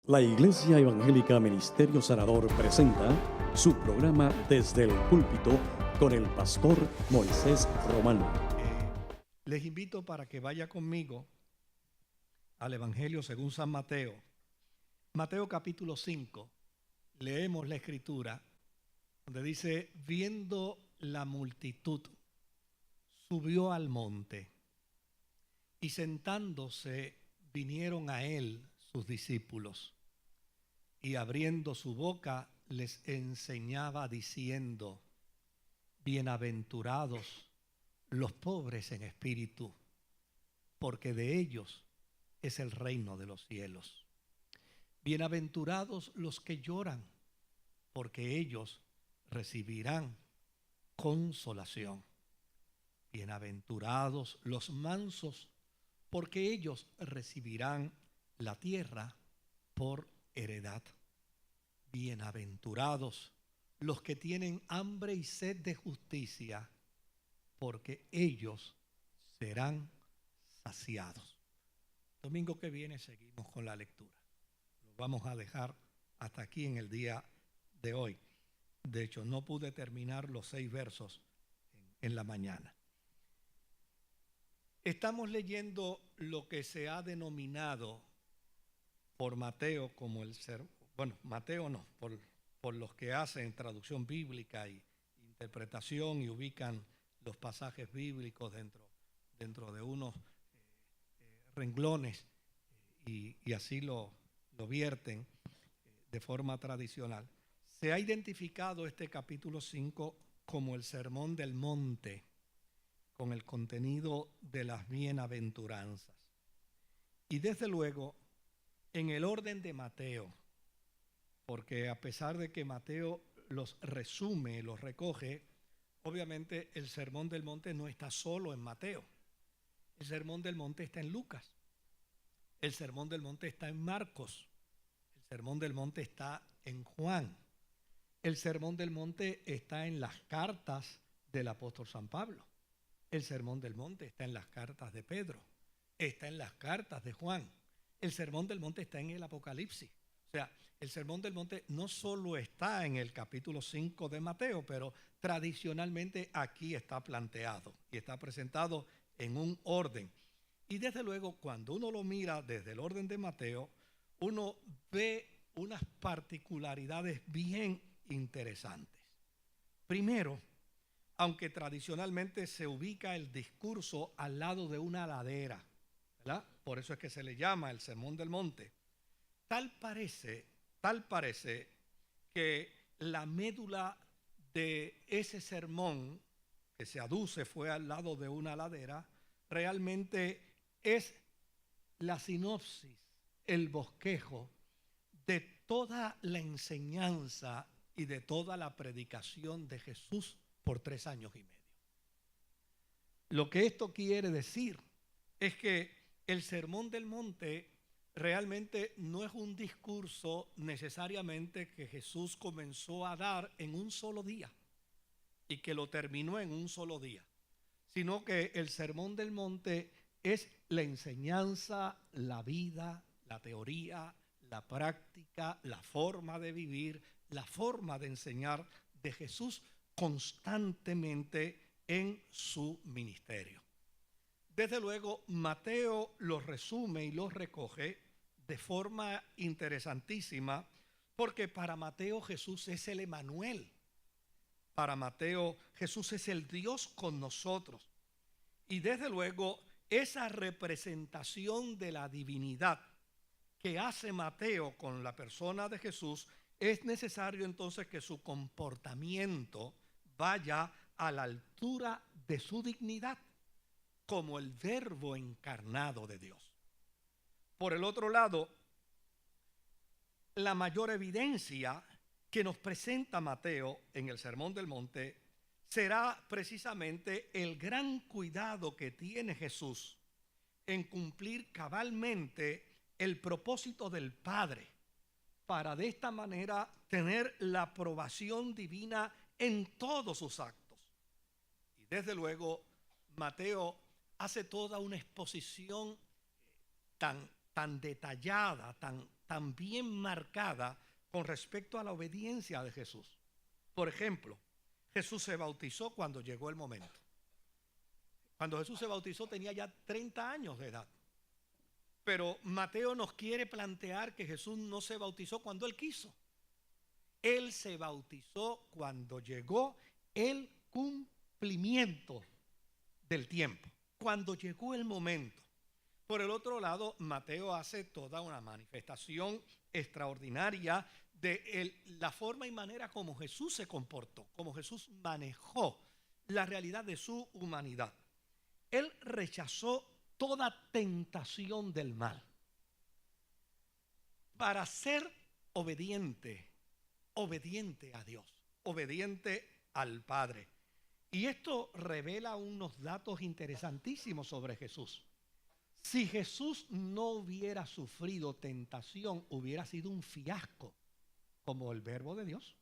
La Iglesia Evangélica Ministerio Sanador presenta su programa Desde el Púlpito con el pastor Moisés Román. Les invito para que vaya conmigo al Evangelio según San Mateo. Mateo capítulo 5, leemos la escritura donde dice: viendo la multitud, subió al monte y sentándose vinieron a él sus discípulos. Y abriendo su boca les enseñaba diciendo: bienaventurados los pobres en espíritu, porque de ellos es el reino de los cielos. Bienaventurados los que lloran, porque ellos recibirán consolación. Bienaventurados los mansos, porque ellos recibirán la tierra por heredad. Bienaventurados los que tienen hambre y sed de justicia, porque ellos serán saciados. Domingo que viene seguimos con la lectura. Lo vamos a dejar hasta aquí en el día de hoy. De hecho, no pude terminar los 6 versos en la mañana. Estamos leyendo lo que se ha denominado por Mateo como el sermón. Bueno, Mateo no, por los que hacen traducción bíblica y interpretación y ubican los pasajes bíblicos dentro de unos renglones y así lo vierten de forma tradicional. Se ha identificado este capítulo 5 como el Sermón del Monte, con el contenido de las bienaventuranzas. Y desde luego, en el orden de Mateo, porque a pesar de que Mateo los resume, los recoge, obviamente el Sermón del Monte no está solo en Mateo. El Sermón del Monte está en Lucas. El Sermón del Monte está en Marcos. El Sermón del Monte está en Juan. El Sermón del Monte está en las cartas del apóstol San Pablo. El Sermón del Monte está en las cartas de Pedro. Está en las cartas de Juan. El Sermón del Monte está en el Apocalipsis. O sea, el Sermón del Monte no solo está en el capítulo 5 de Mateo, pero tradicionalmente aquí está planteado y está presentado en un orden. Y desde luego, cuando uno lo mira desde el orden de Mateo, uno ve unas particularidades bien interesantes. Primero, aunque tradicionalmente se ubica el discurso al lado de una ladera, ¿verdad? Por eso es que se le llama el Sermón del Monte. Tal parece que la médula de ese sermón que se aduce fue al lado de una ladera, realmente es la sinopsis, el bosquejo de toda la enseñanza y de toda la predicación de Jesús por 3 años y medio. Lo que esto quiere decir es que el Sermón del Monte realmente no es un discurso necesariamente que Jesús comenzó a dar en un solo día y que lo terminó en un solo día, sino que el Sermón del Monte es la enseñanza, la vida, la teoría, la práctica, la forma de vivir, la forma de enseñar de Jesús constantemente en su ministerio. Desde luego, Mateo los resume y los recoge de forma interesantísima, porque para Mateo Jesús es el Emanuel. Para Mateo Jesús es el Dios con nosotros. Y desde luego, esa representación de la divinidad que hace Mateo con la persona de Jesús, es necesario entonces que su comportamiento vaya a la altura de su dignidad como el Verbo encarnado de Dios. Por el otro lado, la mayor evidencia que nos presenta Mateo en el Sermón del Monte será precisamente el gran cuidado que tiene Jesús en cumplir cabalmente el propósito del Padre, para de esta manera tener la aprobación divina en todos sus actos. Y desde luego, Mateo hace toda una exposición tan detallada, tan también marcada con respecto a la obediencia de Jesús. Por ejemplo, Jesús se bautizó cuando llegó el momento. Cuando Jesús se bautizó tenía ya 30 años de edad. Pero Mateo nos quiere plantear que Jesús no se bautizó cuando él quiso. Él se bautizó cuando llegó el cumplimiento del tiempo, cuando llegó el momento. Por el otro lado, Mateo hace toda una manifestación extraordinaria de la forma y manera como Jesús se comportó, como Jesús manejó la realidad de su humanidad. Él rechazó toda tentación del mal para ser obediente a Dios, obediente al Padre. Y esto revela unos datos interesantísimos sobre Jesús. Si Jesús no hubiera sufrido tentación, hubiera sido un fiasco como el Verbo de Dios,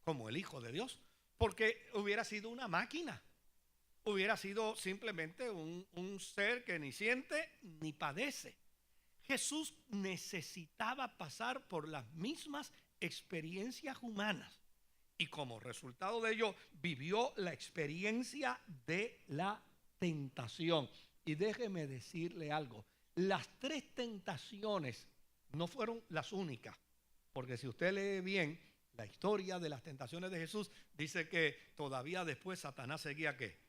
como el Hijo de Dios, porque hubiera sido una máquina. Hubiera sido simplemente un ser que ni siente ni padece. Jesús necesitaba pasar por las mismas experiencias humanas y como resultado de ello vivió la experiencia de la tentación. Y déjeme decirle algo, las 3 tentaciones no fueron las únicas, porque si usted lee bien la historia de las tentaciones de Jesús, dice que todavía después Satanás seguía ¿qué?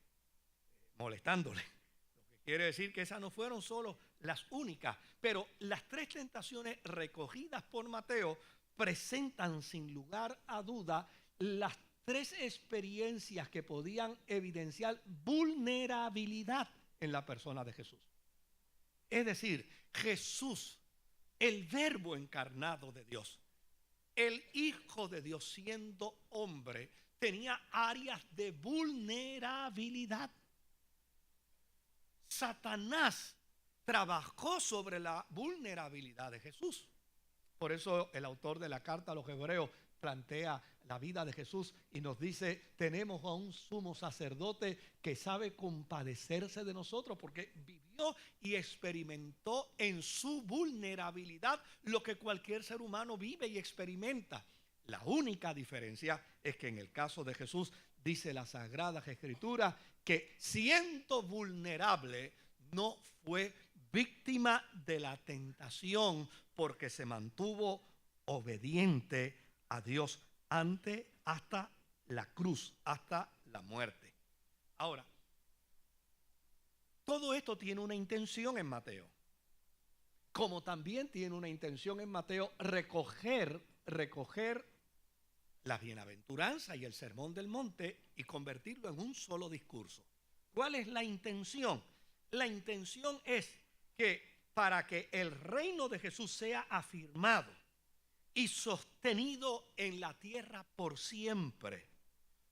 Molestándole. Lo que quiere decir que esas no fueron solo las únicas, pero las 3 tentaciones recogidas por Mateo presentan sin lugar a duda las 3 experiencias que podían evidenciar vulnerabilidad en la persona de Jesús. Es decir, Jesús, el Verbo encarnado de Dios, el Hijo de Dios siendo hombre, tenía áreas de vulnerabilidad. Satanás trabajó sobre la vulnerabilidad de Jesús. Por eso el autor de la carta a los Hebreos plantea la vida de Jesús y nos dice, tenemos a un sumo sacerdote que sabe compadecerse de nosotros porque vivió y experimentó en su vulnerabilidad lo que cualquier ser humano vive y experimenta. La única diferencia es que en el caso de Jesús dice la Sagrada Escritura que siendo vulnerable no fue víctima de la tentación porque se mantuvo obediente a Dios hasta la cruz, hasta la muerte. Ahora, todo esto tiene una intención en Mateo, como también tiene una intención en Mateo recoger la bienaventuranza y el sermón del monte y convertirlo en un solo discurso. ¿Cuál es la intención? La intención es que para que el reino de Jesús sea afirmado y sostenido en la tierra por siempre,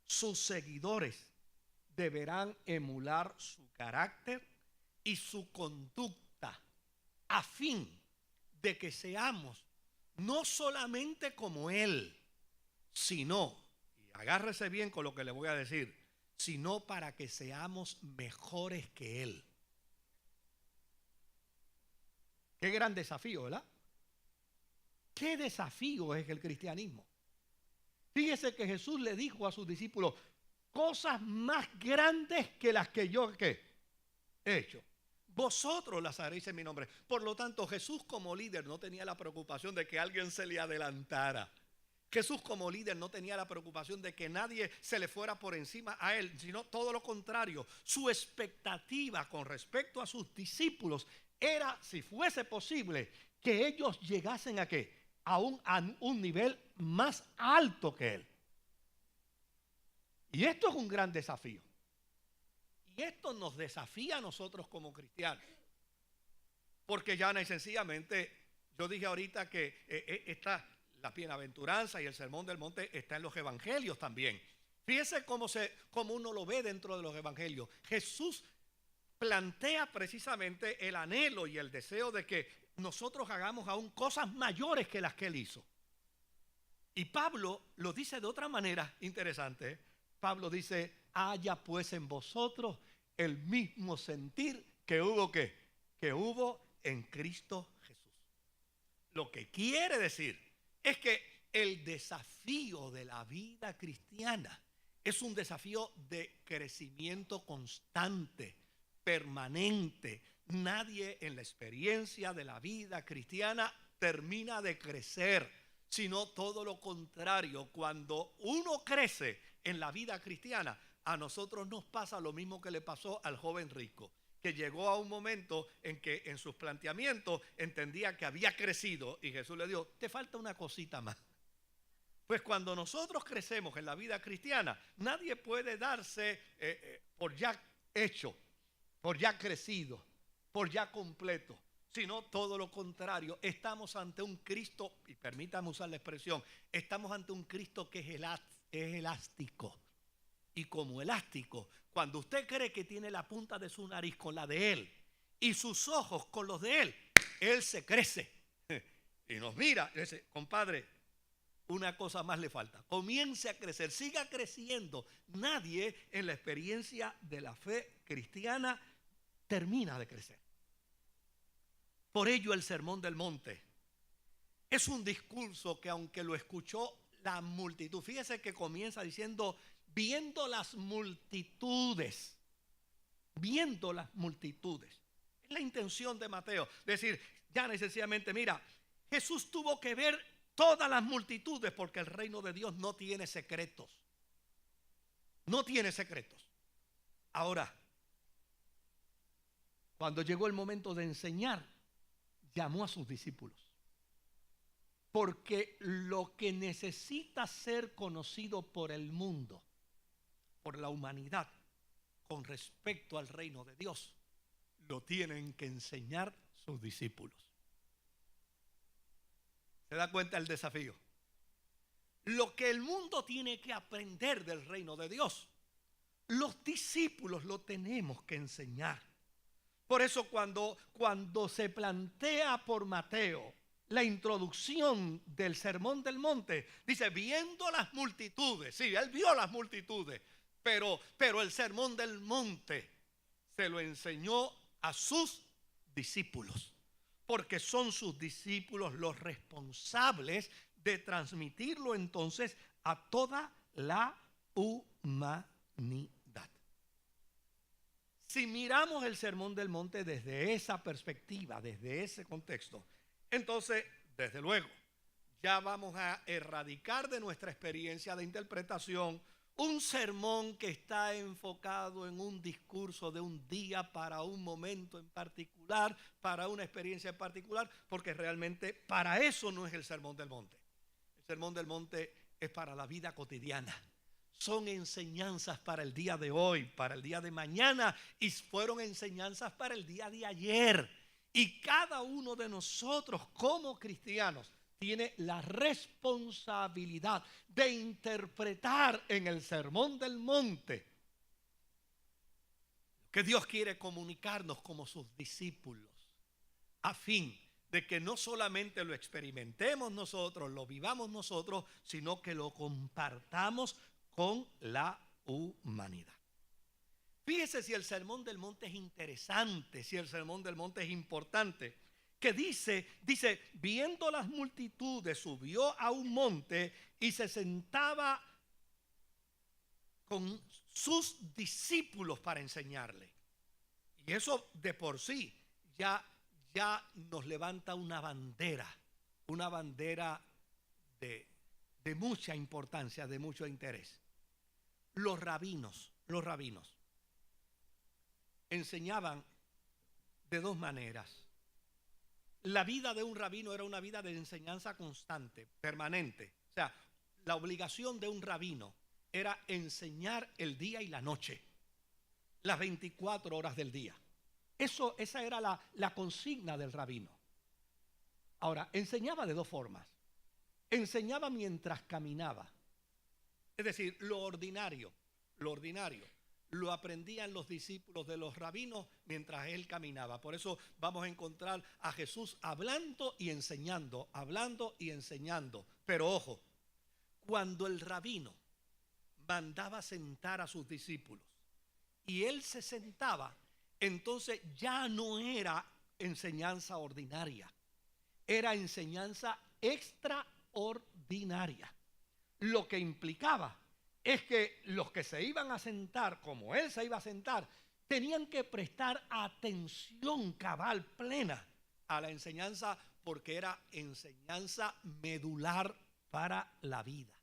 sus seguidores deberán emular su carácter y su conducta a fin de que seamos no solamente como Él, sino, y agárrese bien con lo que le voy a decir, sino para que seamos mejores que Él. Qué gran desafío, ¿verdad? Qué desafío es el cristianismo. Fíjese que Jesús le dijo a sus discípulos, cosas más grandes que las que yo he hecho, vosotros las haréis en mi nombre. Por lo tanto, Jesús como líder no tenía la preocupación de que alguien se le adelantara. Jesús como líder no tenía la preocupación de que nadie se le fuera por encima a él, sino todo lo contrario. Su expectativa con respecto a sus discípulos era, si fuese posible, que ellos llegasen a ¿qué? A un nivel más alto que él. Y esto es un gran desafío. Y esto nos desafía a nosotros como cristianos. Porque llana y sencillamente, yo dije ahorita que la bienaventuranza y el sermón del monte está en los evangelios también. Fíjese cómo uno lo ve dentro de los evangelios. Jesús plantea precisamente el anhelo y el deseo de que nosotros hagamos aún cosas mayores que las que él hizo. Y Pablo lo dice de otra manera interesante, ¿eh? Pablo dice, haya pues en vosotros el mismo sentir que hubo en Cristo Jesús. Lo que quiere decir es que el desafío de la vida cristiana es un desafío de crecimiento constante, permanente. Nadie en la experiencia de la vida cristiana termina de crecer, sino todo lo contrario. Cuando uno crece en la vida cristiana, a nosotros nos pasa lo mismo que le pasó al joven rico, que llegó a un momento en que en sus planteamientos entendía que había crecido y Jesús le dijo, te falta una cosita más. Pues cuando nosotros crecemos en la vida cristiana, nadie puede darse por ya hecho, por ya crecido, por ya completo, sino todo lo contrario. Estamos ante un Cristo, y permítame usar la expresión, estamos ante un Cristo que es elástico. Y como elástico, cuando usted cree que tiene la punta de su nariz con la de Él y sus ojos con los de Él se crece y nos mira y dice, compadre, una cosa más le falta. Comience a crecer, siga creciendo. Nadie en la experiencia de la fe cristiana termina de crecer. Por ello el Sermón del Monte es un discurso que aunque lo escuchó la multitud, fíjese que comienza diciendo, viendo las multitudes, viendo las multitudes. Es la intención de Mateo, decir, ya necesariamente, mira, Jesús tuvo que ver todas las multitudes porque el reino de Dios no tiene secretos. No tiene secretos. Ahora, cuando llegó el momento de enseñar, llamó a sus discípulos. Porque lo que necesita ser conocido por el mundo, por la humanidad, con respecto al reino de Dios, lo tienen que enseñar sus discípulos. ¿Se da cuenta el desafío? Lo que el mundo tiene que aprender del reino de Dios, los discípulos lo tenemos que enseñar. Por eso cuando se plantea por Mateo la introducción del Sermón del Monte, dice, viendo las multitudes. Sí, él vio las multitudes, pero el Sermón del Monte se lo enseñó a sus discípulos, porque son sus discípulos los responsables de transmitirlo entonces a toda la humanidad. Si miramos el Sermón del Monte desde esa perspectiva, desde ese contexto, entonces, desde luego, ya vamos a erradicar de nuestra experiencia de interpretación un sermón que está enfocado en un discurso de un día para un momento en particular, para una experiencia en particular, porque realmente para eso no es el Sermón del Monte. El Sermón del Monte es para la vida cotidiana. Son enseñanzas para el día de hoy, para el día de mañana, y fueron enseñanzas para el día de ayer. Y cada uno de nosotros como cristianos tiene la responsabilidad de interpretar en el Sermón del Monte que Dios quiere comunicarnos como sus discípulos, a fin de que no solamente lo experimentemos nosotros, lo vivamos nosotros, sino que lo compartamos con la humanidad. Fíjese si el Sermón del Monte es interesante, si el Sermón del Monte es importante, que dice, viendo las multitudes, subió a un monte y se sentaba con sus discípulos para enseñarle. Y eso de por sí ya nos levanta una bandera de mucha importancia, de mucho interés. Los rabinos enseñaban de dos maneras. La vida de un rabino era una vida de enseñanza constante, permanente. O sea, la obligación de un rabino era enseñar el día y la noche, las 24 horas del día. Esa era la consigna del rabino. Ahora, enseñaba de dos formas. Enseñaba mientras caminaba. Es decir, lo ordinario lo aprendían los discípulos de los rabinos mientras él caminaba. Por eso vamos a encontrar a Jesús hablando y enseñando. Pero ojo, cuando el rabino mandaba sentar a sus discípulos y él se sentaba, entonces ya no era enseñanza ordinaria. era enseñanza extraordinaria. Lo que implicaba es que los que se iban a sentar, como él se iba a sentar, tenían que prestar atención cabal, plena, a la enseñanza, porque era enseñanza medular para la vida.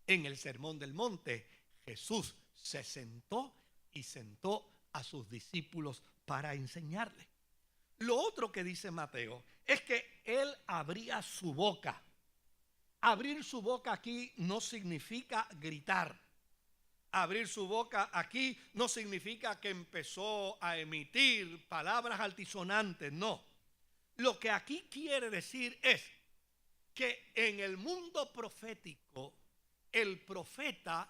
En el Sermón del Monte, Jesús se sentó y sentó a sus discípulos para enseñarles. Lo otro que dice Mateo es que él abría su boca. Abrir su boca aquí no significa gritar. Abrir su boca aquí no significa que empezó a emitir palabras altisonantes, no. Lo que aquí quiere decir es que en el mundo profético, el profeta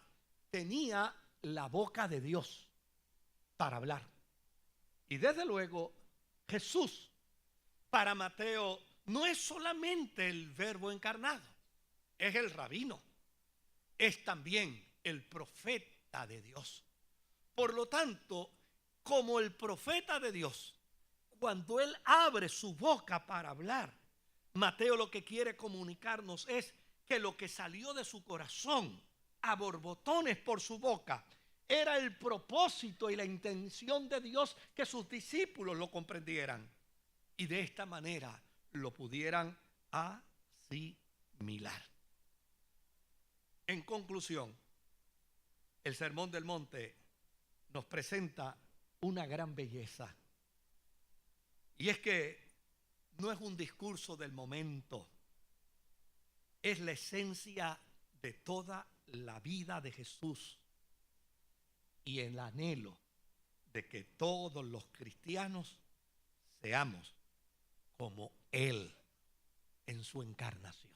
tenía la boca de Dios para hablar. Y desde luego, Jesús, para Mateo, no es solamente el Verbo encarnado, es el rabino, es también el profeta de Dios. Por lo tanto, como el profeta de Dios, cuando él abre su boca para hablar, Mateo lo que quiere comunicarnos es que lo que salió de su corazón a borbotones por su boca era el propósito y la intención de Dios, que sus discípulos lo comprendieran y de esta manera lo pudieran asimilar. En conclusión, el Sermón del Monte nos presenta una gran belleza, y es que no es un discurso del momento, es la esencia de toda la vida de Jesús y el anhelo de que todos los cristianos seamos como Él en su encarnación.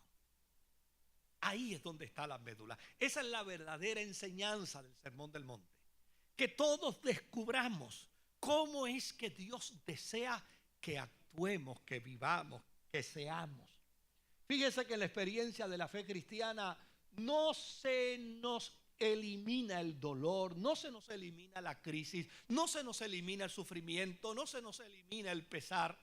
Ahí es donde está la médula. Esa es la verdadera enseñanza del Sermón del Monte. Que todos descubramos cómo es que Dios desea que actuemos, que vivamos, que seamos. Fíjese que en la experiencia de la fe cristiana no se nos elimina el dolor, no se nos elimina la crisis, no se nos elimina el sufrimiento, no se nos elimina el pesar.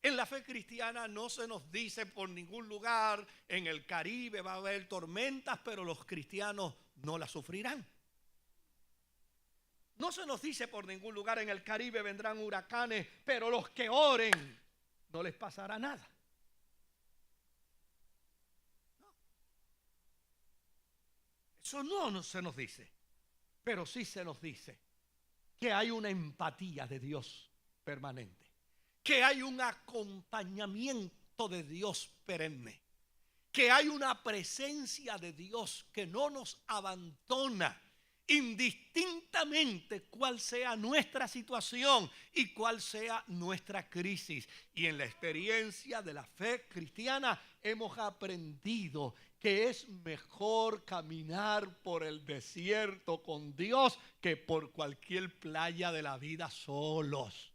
En la fe cristiana no se nos dice por ningún lugar, en el Caribe va a haber tormentas, pero los cristianos no las sufrirán. No se nos dice por ningún lugar, en el Caribe vendrán huracanes, pero los que oren no les pasará nada. No. Eso no se nos dice, pero sí se nos dice que hay una empatía de Dios permanente, que hay un acompañamiento de Dios perenne, que hay una presencia de Dios que no nos abandona, indistintamente cuál sea nuestra situación y cuál sea nuestra crisis. Y en la experiencia de la fe cristiana hemos aprendido que es mejor caminar por el desierto con Dios que por cualquier playa de la vida solos.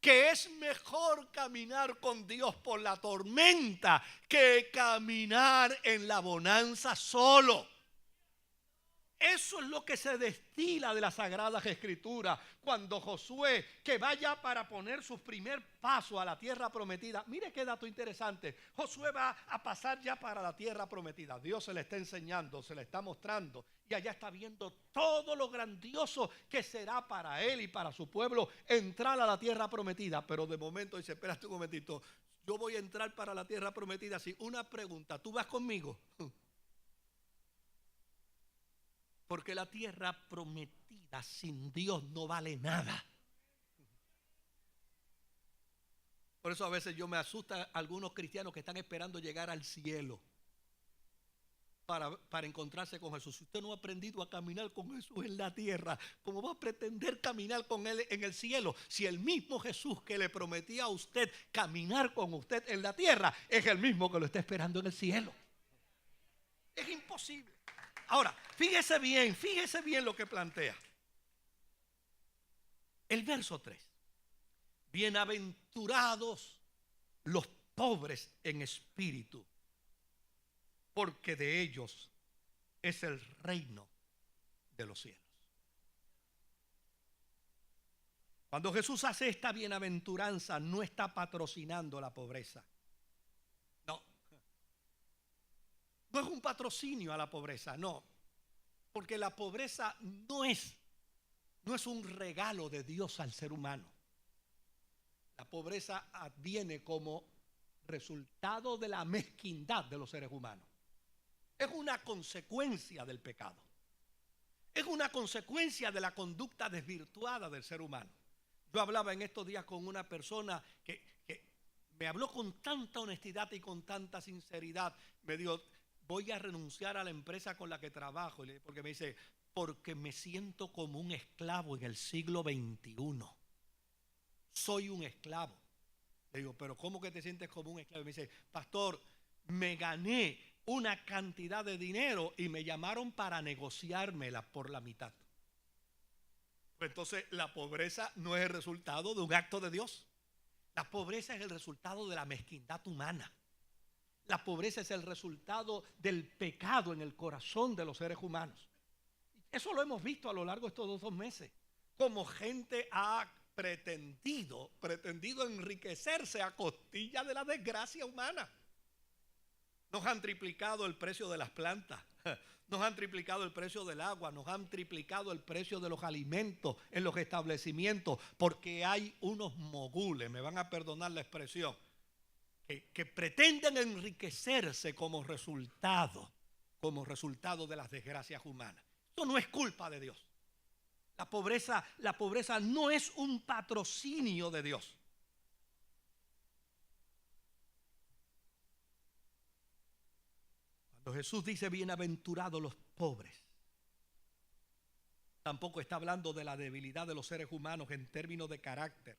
Que es mejor caminar con Dios por la tormenta que caminar en la bonanza solo. Eso es lo que se destila de las Sagradas Escrituras. Cuando Josué, que vaya para poner su primer paso a la tierra prometida. Mire qué dato interesante. Josué va a pasar ya para la tierra prometida. Dios se le está enseñando, se le está mostrando. Y allá está viendo todo lo grandioso que será para él y para su pueblo entrar a la tierra prometida. Pero de momento dice, espérate un momentito. Yo voy a entrar para la tierra prometida. Sí, una pregunta, ¿tú vas conmigo? Porque la tierra prometida sin Dios no vale nada. Por eso a veces yo me asusta algunos cristianos que están esperando llegar al cielo para encontrarse con Jesús. Si usted no ha aprendido a caminar con Jesús en la tierra, ¿cómo va a pretender caminar con Él en el cielo? Si el mismo Jesús que le prometía a usted caminar con usted en la tierra es el mismo que lo está esperando en el cielo. Es imposible. Ahora, fíjese bien lo que plantea. El verso 3. Bienaventurados los pobres en espíritu, porque de ellos es el reino de los cielos. Cuando Jesús hace esta bienaventuranza, no está patrocinando la pobreza. No es un patrocinio a la pobreza, no. Porque la pobreza no es un regalo de Dios al ser humano. La pobreza adviene como resultado de la mezquindad de los seres humanos. Es una consecuencia del pecado. Es una consecuencia de la conducta desvirtuada del ser humano. Yo hablaba en estos días con una persona que me habló con tanta honestidad y con tanta sinceridad. Me dijo, voy a renunciar a la empresa con la que trabajo. Porque me dice, porque me siento como un esclavo en el siglo XXI. Soy un esclavo. Le digo, pero ¿cómo que te sientes como un esclavo? Y me dice, pastor, me gané una cantidad de dinero y me llamaron para negociármela por la mitad. Pues entonces la pobreza no es el resultado de un acto de Dios. La pobreza es el resultado de la mezquindad humana. La pobreza es el resultado del pecado en el corazón de los seres humanos. Eso lo hemos visto a lo largo de estos 2 meses. Como gente ha pretendido enriquecerse a costilla de la desgracia humana. Nos han triplicado el precio de las plantas, nos han triplicado el precio del agua, nos han triplicado el precio de los alimentos en los establecimientos, porque hay unos mogules, me van a perdonar la expresión, que pretenden enriquecerse como resultado de las desgracias humanas. Esto no es culpa de Dios. La pobreza no es un patrocinio de Dios. Cuando Jesús dice bienaventurados los pobres, tampoco está hablando de la debilidad de los seres humanos en términos de carácter,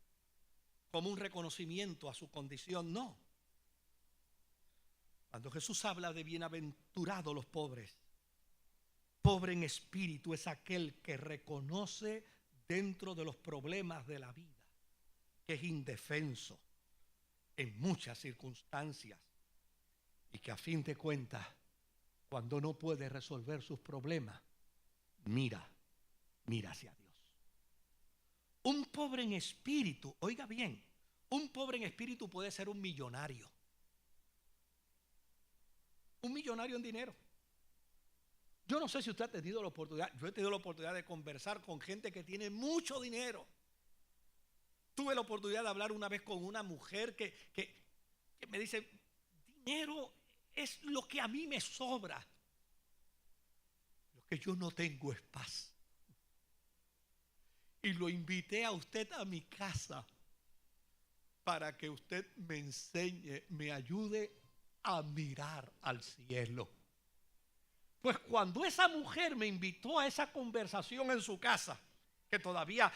como un reconocimiento a su condición, no. Cuando Jesús habla de bienaventurados los pobres, pobre en espíritu es aquel que reconoce dentro de los problemas de la vida que es indefenso en muchas circunstancias y que a fin de cuentas, cuando no puede resolver sus problemas, mira hacia Dios. Un pobre en espíritu, oiga bien, un pobre en espíritu puede ser un millonario en dinero. Yo no sé si usted ha tenido la oportunidad, yo he tenido la oportunidad de conversar con gente que tiene mucho dinero. Tuve la oportunidad de hablar una vez con una mujer que me dice, dinero es lo que a mí me sobra. Lo que yo no tengo es paz. Y lo invité a usted a mi casa para que usted me enseñe, me ayude a mirar al cielo. Pues cuando esa mujer me invitó a esa conversación en su casa, que todavía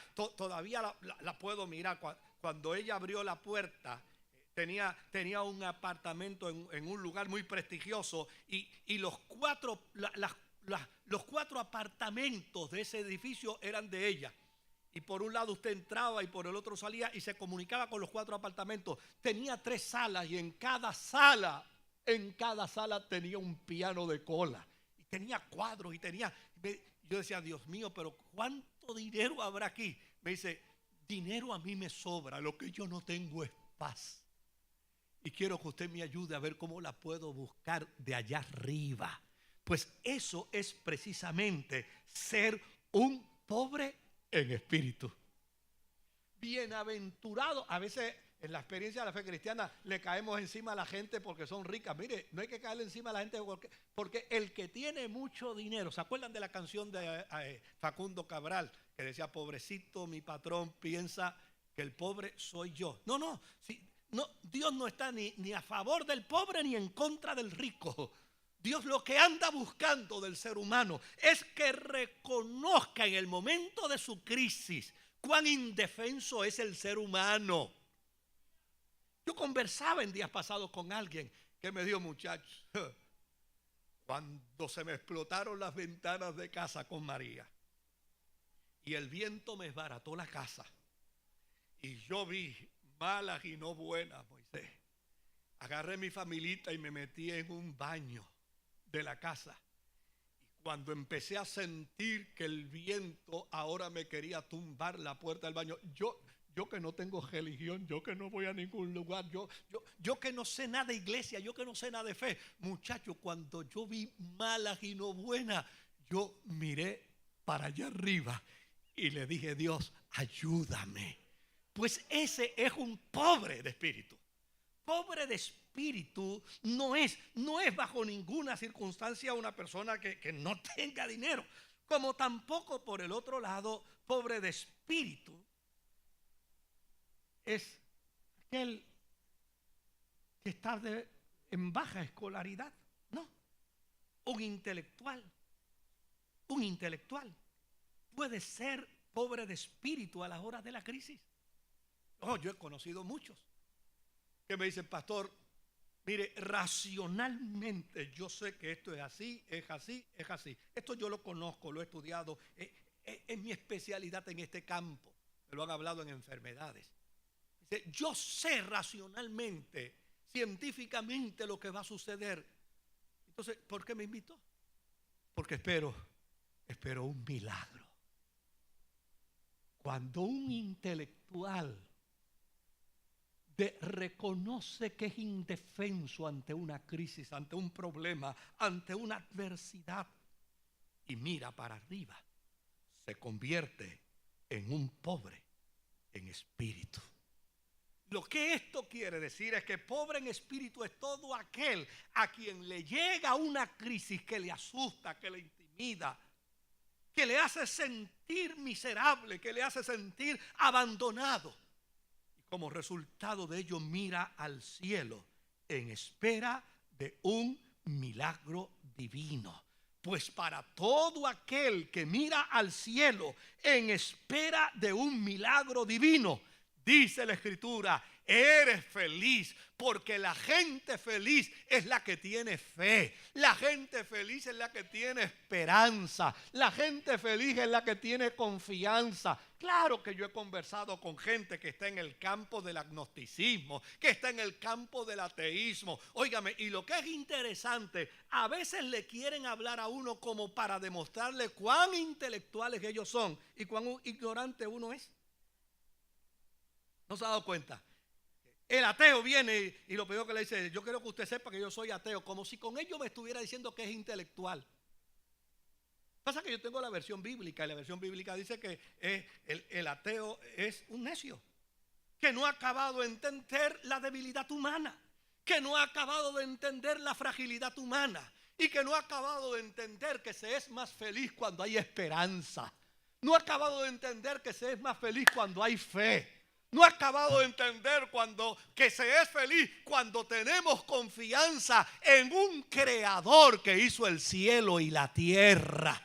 la puedo mirar, cuando ella abrió la puerta, tenía un apartamento en un lugar muy prestigioso y los 4 apartamentos de ese edificio eran de ella. Y por un lado usted entraba y por el otro salía y se comunicaba con los 4 apartamentos. Tenía 3 salas y en cada sala tenía un piano de cola. Y tenía cuadros y yo decía, Dios mío, pero ¿cuánto dinero habrá aquí? Me dice, dinero a mí me sobra, lo que yo no tengo es paz. Y quiero que usted me ayude a ver cómo la puedo buscar de allá arriba. Pues eso es precisamente ser un pobre en espíritu. Bienaventurado. A veces en la experiencia de la fe cristiana le caemos encima a la gente porque son ricas. Mire, no hay que caerle encima a la gente porque el que tiene mucho dinero, ¿se acuerdan de la canción de Facundo Cabral que decía, pobrecito mi patrón piensa que el pobre soy yo? No, Dios no está ni a favor del pobre ni en contra del rico. Dios lo que anda buscando del ser humano es que reconozca en el momento de su crisis cuán indefenso es el ser humano. Yo conversaba en días pasados con alguien que me dijo, muchachos, cuando se me explotaron las ventanas de casa con María y el viento me desbarató la casa y yo vi malas y no buenas, Moisés, agarré mi familita y me metí en un baño de la casa. Y cuando empecé a sentir que el viento ahora me quería tumbar la puerta del baño, yo yo que no tengo religión, yo que no voy a ningún lugar, yo que no sé nada de iglesia, yo que no sé nada de fe. Muchachos, cuando yo vi malas y no buenas, yo miré para allá arriba y le dije: Dios, ayúdame. Pues ese es un pobre de espíritu. Pobre de espíritu no es bajo ninguna circunstancia una persona que no tenga dinero. Como tampoco, por el otro lado, pobre de espíritu es aquel que está en baja escolaridad. No, un intelectual puede ser pobre de espíritu a las horas de la crisis. Oh, yo he conocido muchos que me dicen: pastor, mire, racionalmente yo sé que esto es así, es así, es así. Esto yo lo conozco, lo he estudiado, es mi especialidad en este campo. Me lo han hablado en enfermedades. Dice: yo sé racionalmente, científicamente lo que va a suceder. Entonces, ¿por qué me invitó? Porque espero un milagro. Cuando un intelectual reconoce que es indefenso ante una crisis, ante un problema, ante una adversidad, y mira para arriba, se convierte en un pobre en espíritu. Lo que esto quiere decir es que pobre en espíritu es todo aquel a quien le llega una crisis que le asusta, que le intimida, que le hace sentir miserable, que le hace sentir abandonado. Como resultado de ello, mira al cielo en espera de un milagro divino. Pues para todo aquel que mira al cielo en espera de un milagro divino, dice la Escritura, eres feliz, porque la gente feliz es la que tiene fe. La gente feliz es la que tiene esperanza. La gente feliz es la que tiene confianza. Claro que yo he conversado con gente que está en el campo del agnosticismo, que está en el campo del ateísmo. Óigame, y lo que es interesante, a veces le quieren hablar a uno como para demostrarle cuán intelectuales ellos son y cuán ignorante uno es. ¿No se ha dado cuenta? El ateo viene y lo primero que le dice: yo quiero que usted sepa que yo soy ateo, como si con ello me estuviera diciendo que es intelectual. Pasa que yo tengo la versión bíblica, y la versión bíblica dice que el ateo es un necio, que no ha acabado de entender la debilidad humana, que no ha acabado de entender la fragilidad humana, y que no ha acabado de entender que se es más feliz cuando hay esperanza. No ha acabado de entender que se es más feliz cuando hay fe. No ha acabado de entender que se es feliz cuando tenemos confianza en un creador que hizo el cielo y la tierra.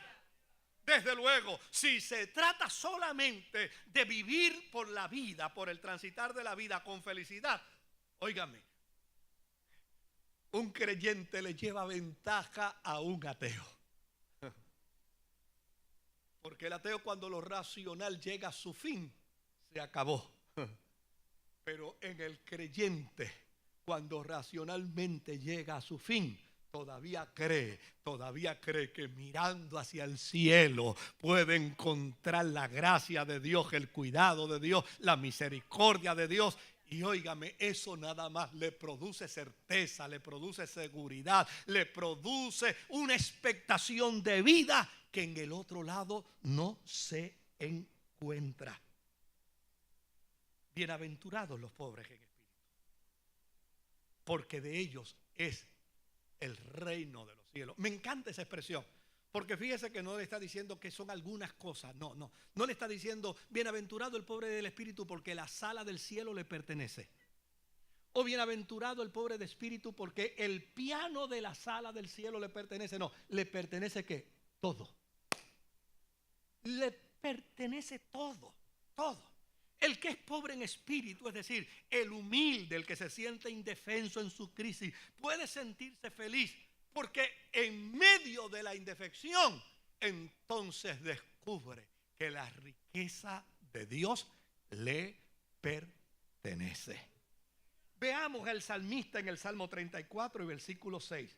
Desde luego, si se trata solamente de vivir por la vida, por el transitar de la vida con felicidad, óigame, un creyente le lleva ventaja a un ateo. Porque el ateo, cuando lo racional llega a su fin, se acabó. Pero en el creyente, cuando racionalmente llega a su fin, todavía cree que mirando hacia el cielo puede encontrar la gracia de Dios, el cuidado de Dios, la misericordia de Dios. Y óigame, eso nada más le produce certeza, le produce seguridad, le produce una expectación de vida que en el otro lado no se encuentra. Bienaventurados los pobres en espíritu, porque de ellos es el reino de los cielos. Me encanta esa expresión, porque fíjese que no le está diciendo que son algunas cosas. No le está diciendo bienaventurado el pobre del espíritu porque la sala del cielo le pertenece, o bienaventurado el pobre de espíritu porque el piano de la sala del cielo le pertenece. No, le pertenece ¿qué? Todo. Le pertenece todo. El que es pobre en espíritu, es decir, el humilde, el que se siente indefenso en su crisis, puede sentirse feliz porque en medio de la indefección, entonces descubre que la riqueza de Dios le pertenece. Veamos al salmista en el Salmo 34 y versículo 6.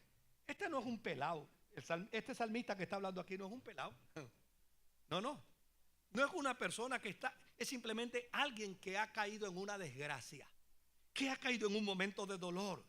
Este no es un pelado. Este salmista que está hablando aquí no es un pelado. No es una persona que está... es simplemente alguien que ha caído en una desgracia, que ha caído en un momento de dolor.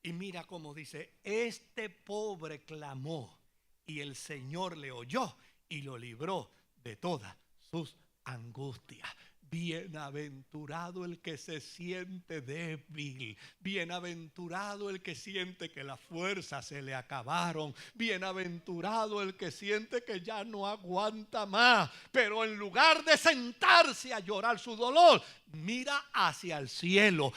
Y mira cómo dice, este pobre clamó y el Señor le oyó y lo libró de todas sus angustias. Bienaventurado el que se siente débil, bienaventurado el que siente que las fuerzas se le acabaron, bienaventurado el que siente que ya no aguanta más, pero en lugar de sentarse a llorar su dolor, mira hacia el cielo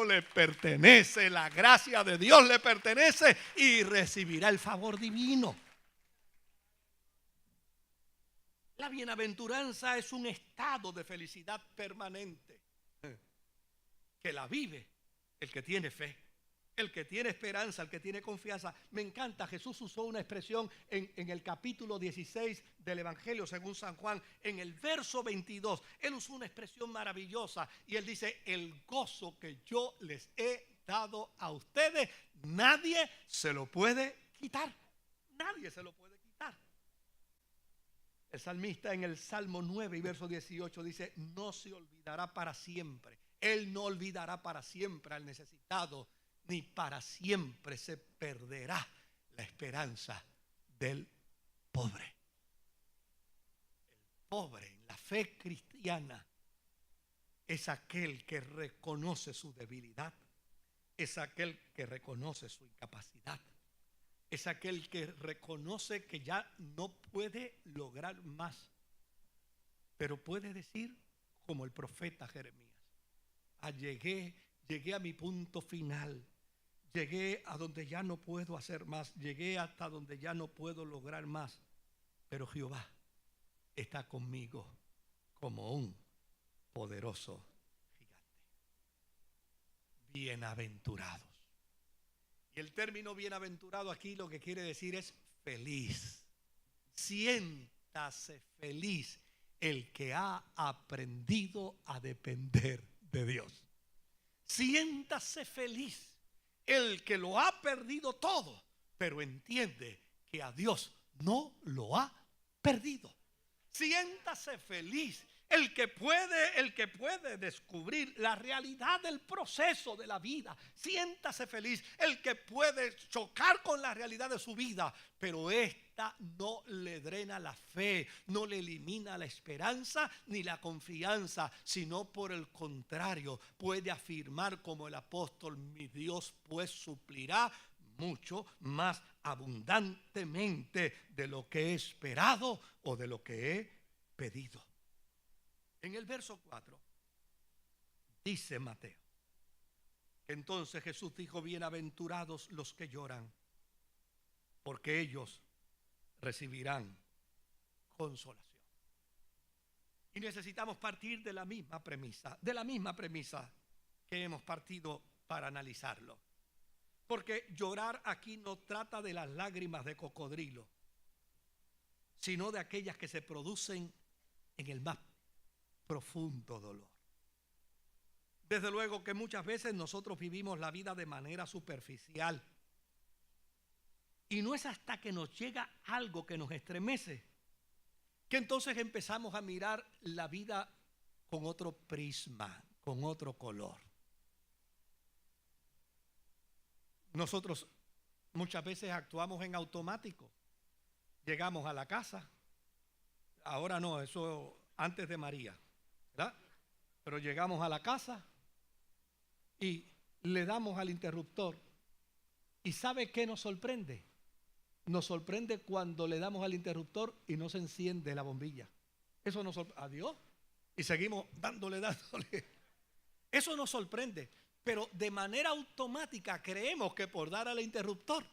le pertenece, la gracia de Dios le pertenece y recibirá el favor divino. La bienaventuranza es un estado de felicidad permanente que la vive el que tiene fe, el que tiene esperanza, el que tiene confianza. Me encanta, Jesús usó una expresión en el capítulo 16 del Evangelio según San Juan, en el verso 22. Él usó una expresión maravillosa y él dice, el gozo que yo les he dado a ustedes, nadie se lo puede quitar. Nadie se lo puede quitar. El salmista en el Salmo 9 y verso 18 dice, no se olvidará para siempre. Él no olvidará para siempre al necesitado, ni para siempre se perderá la esperanza del pobre. El pobre en la fe cristiana es aquel que reconoce su debilidad, es aquel que reconoce su incapacidad. Es aquel que reconoce que ya no puede lograr más, pero puede decir como el profeta Jeremías, llegué a mi punto final, llegué a donde ya no puedo hacer más, llegué hasta donde ya no puedo lograr más, pero Jehová está conmigo como un poderoso gigante. Bienaventurados. Y el término bienaventurado aquí lo que quiere decir es feliz. Siéntase feliz el que ha aprendido a depender de Dios. Siéntase feliz el que lo ha perdido todo, pero entiende que a Dios no lo ha perdido. Siéntase feliz el que puede descubrir la realidad del proceso de la vida. Siéntase feliz el que puede chocar con la realidad de su vida, pero esta no le drena la fe, no le elimina la esperanza ni la confianza, sino por el contrario, puede afirmar como el apóstol, mi Dios pues suplirá mucho más abundantemente de lo que he esperado o de lo que he pedido. En el verso 4 dice Mateo, entonces Jesús dijo, bienaventurados los que lloran, porque ellos recibirán consolación. Y necesitamos partir de la misma premisa que hemos partido para analizarlo. Porque llorar aquí no trata de las lágrimas de cocodrilo, sino de aquellas que se producen en el más profundo dolor. Desde luego que muchas veces nosotros vivimos la vida de manera superficial. Y no es hasta que nos llega algo que nos estremece que entonces empezamos a mirar la vida con otro prisma, con otro color. Nosotros muchas veces actuamos en automático. Llegamos a la casa. Ahora no, eso antes de María, ¿verdad? Pero llegamos a la casa y le damos al interruptor. ¿Y sabe qué nos sorprende? Nos sorprende cuando le damos al interruptor y no se enciende la bombilla. Eso nos sorprende. Adiós. Y seguimos dándole. Eso nos sorprende. Pero de manera automática creemos que por dar al interruptor,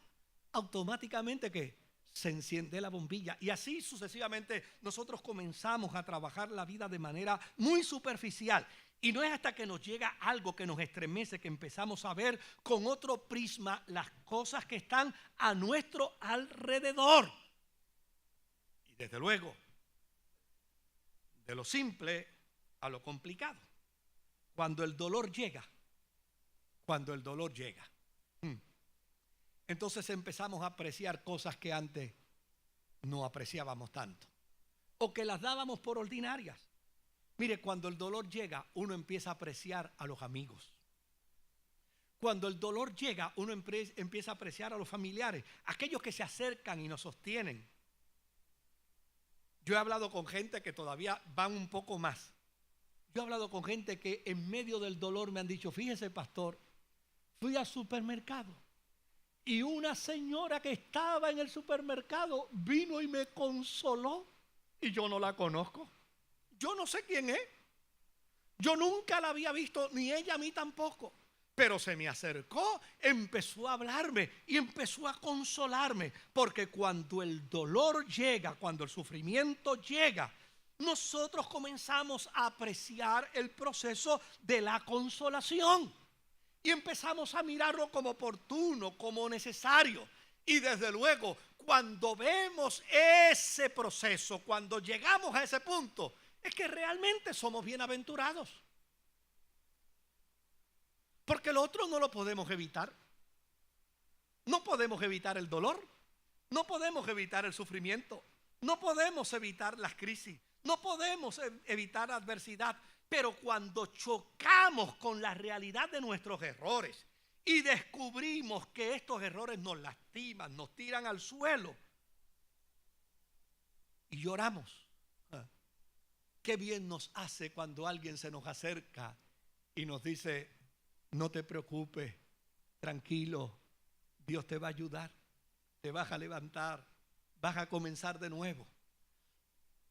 automáticamente que se enciende la bombilla. Y así sucesivamente nosotros comenzamos a trabajar la vida de manera muy superficial. Y no es hasta que nos llega algo que nos estremece que empezamos a ver con otro prisma las cosas que están a nuestro alrededor. Y desde luego, de lo simple a lo complicado. Cuando el dolor llega, entonces empezamos a apreciar cosas que antes no apreciábamos tanto, o que las dábamos por ordinarias. Mire, cuando el dolor llega, uno empieza a apreciar a los amigos. Cuando el dolor llega, uno empieza a apreciar a los familiares, aquellos que se acercan y nos sostienen. Yo he hablado con gente que todavía van un poco más. Yo he hablado con gente que en medio del dolor me han dicho, fíjese, pastor, fui al supermercado y una señora que estaba en el supermercado vino y me consoló y yo no la conozco. Yo no sé quién es. Yo nunca la había visto, ni ella a mí tampoco. Pero se me acercó, empezó a hablarme y empezó a consolarme. Porque cuando el dolor llega, cuando el sufrimiento llega, nosotros comenzamos a apreciar el proceso de la consolación. Y empezamos a mirarlo como oportuno, como necesario. Y desde luego, cuando vemos ese proceso, cuando llegamos a ese punto, es que realmente somos bienaventurados. Porque lo otro no lo podemos evitar. No podemos evitar el dolor. No podemos evitar el sufrimiento. No podemos evitar las crisis. No podemos evitar la adversidad. Pero cuando chocamos con la realidad de nuestros errores y descubrimos que estos errores nos lastiman, nos tiran al suelo y lloramos. Qué bien nos hace cuando alguien se nos acerca y nos dice, no te preocupes, tranquilo, Dios te va a ayudar, te vas a levantar, vas a comenzar de nuevo.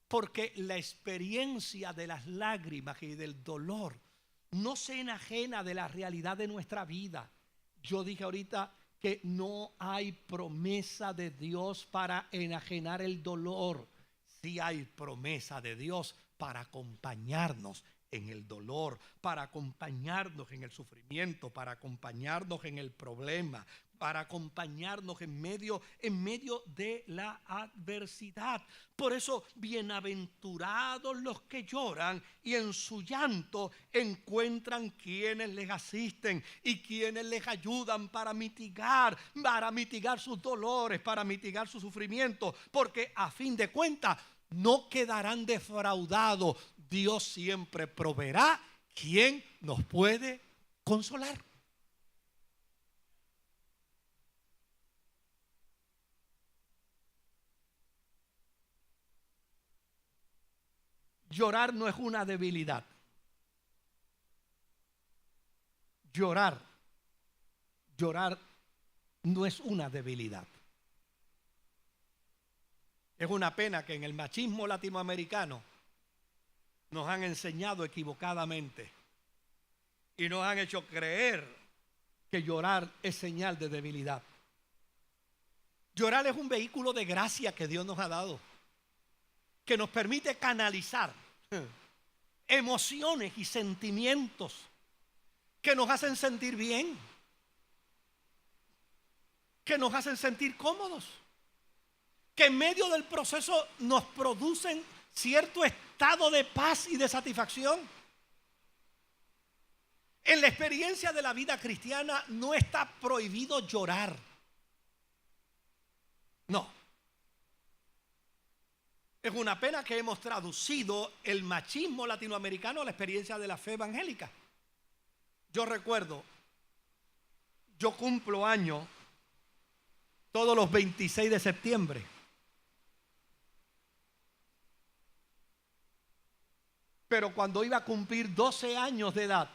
Porque la experiencia de las lágrimas y del dolor no se enajena de la realidad de nuestra vida. Yo dije ahorita que no hay promesa de Dios para enajenar el dolor. Sí hay promesa de Dios para acompañarnos en el dolor, para acompañarnos en el sufrimiento, para acompañarnos en el problema, para acompañarnos en medio de la adversidad. Por eso, bienaventurados los que lloran y en su llanto encuentran quienes les asisten y quienes les ayudan para mitigar sus dolores, para mitigar su sufrimiento, porque a fin de cuentas no quedarán defraudados. Dios siempre proveerá quien nos puede consolar. Llorar no es una debilidad. Llorar no es una debilidad. Es una pena que en el machismo latinoamericano nos han enseñado equivocadamente y nos han hecho creer que llorar es señal de debilidad. Llorar es un vehículo de gracia que Dios nos ha dado, que nos permite canalizar emociones y sentimientos que nos hacen sentir bien, que nos hacen sentir cómodos, que en medio del proceso nos producen cierto estado de paz y de satisfacción. En la experiencia de la vida cristiana no está prohibido llorar. No. Es una pena que hemos traducido el machismo latinoamericano a la experiencia de la fe evangélica. Yo recuerdo, yo cumplo años todos los 26 de septiembre. Pero cuando iba a cumplir 12 años de edad,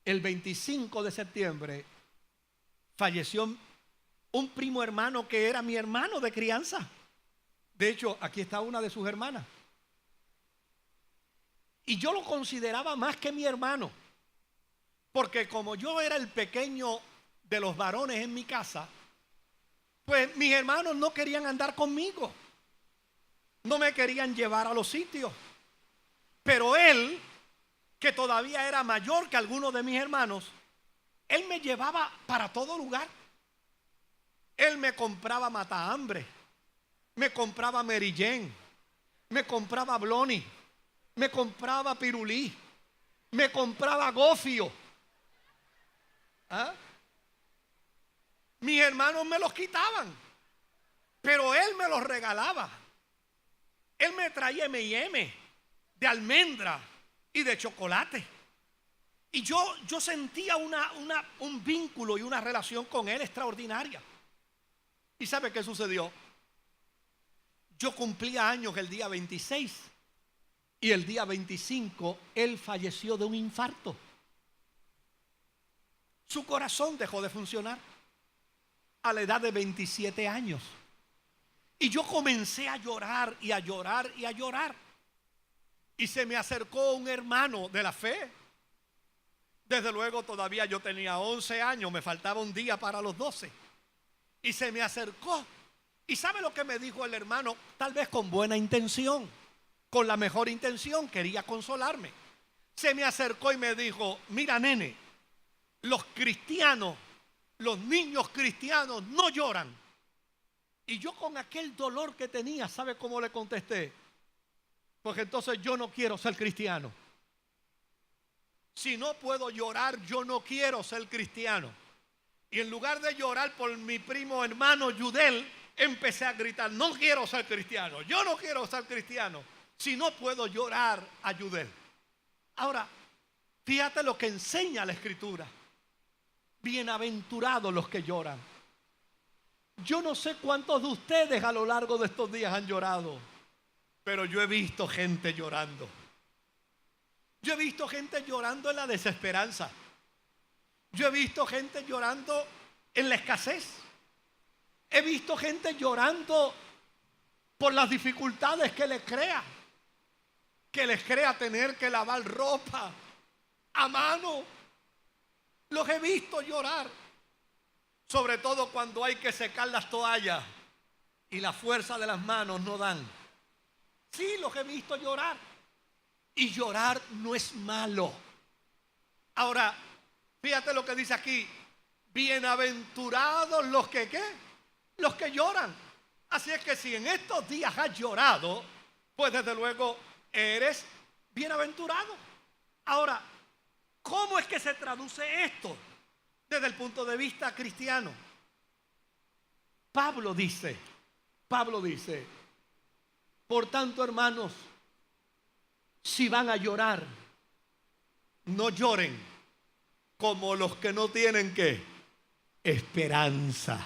el 25 de septiembre, falleció un primo hermano que era mi hermano de crianza. De hecho, aquí está una de sus hermanas. Y yo lo consideraba más que mi hermano, porque como yo era el pequeño de los varones en mi casa, pues mis hermanos no querían andar conmigo, no me querían llevar a los sitios. Pero él, que todavía era mayor que algunos de mis hermanos, él me llevaba para todo lugar. Él me compraba matahambre, me compraba Mary Jane, me compraba Bloni, me compraba Pirulí, me compraba Gofio. ¿Ah? Mis hermanos me los quitaban, pero él me los regalaba. Él me traía M&M. de almendra y de chocolate. Y yo sentía un vínculo y una relación con él extraordinaria. ¿Y sabe qué sucedió? Yo cumplía años el día 26 y el día 25 él falleció de un infarto. Su corazón dejó de funcionar a la edad de 27 años. Y yo comencé a llorar y a llorar y a llorar. Y se me acercó un hermano de la fe. Desde luego todavía yo tenía 11 años, me faltaba un día para los 12. Y se me acercó. ¿Y sabe lo que me dijo el hermano? Tal vez con buena intención, con la mejor intención, quería consolarme. Se me acercó y me dijo: mira, nene, los cristianos, los niños cristianos no lloran. Y yo, con aquel dolor que tenía, ¿sabe cómo le contesté? Porque entonces yo no quiero ser cristiano. Si no puedo llorar, yo no quiero ser cristiano. Y en lugar de llorar por mi primo hermano Yudel, empecé a gritar: no quiero ser cristiano, yo no quiero ser cristiano si no puedo llorar a Yudel. Ahora, fíjate lo que enseña la Escritura: bienaventurados los que lloran. Yo no sé cuántos de ustedes a lo largo de estos días han llorado, pero yo he visto gente llorando. Yo he visto gente llorando en la desesperanza. Yo he visto gente llorando en la escasez. He visto gente llorando por las dificultades que les crea tener que lavar ropa a mano. Los he visto llorar, sobre todo cuando hay que secar las toallas y la fuerza de las manos no dan. Sí, los he visto llorar. Y llorar no es malo. Ahora, fíjate lo que dice aquí: bienaventurados los que ¿qué? Los que lloran. Así es que si en estos días has llorado, pues desde luego eres bienaventurado. Ahora, ¿cómo es que se traduce esto desde el punto de vista cristiano? Pablo dice, por tanto, hermanos, si van a llorar, no lloren como los que no tienen ¿qué? Esperanza.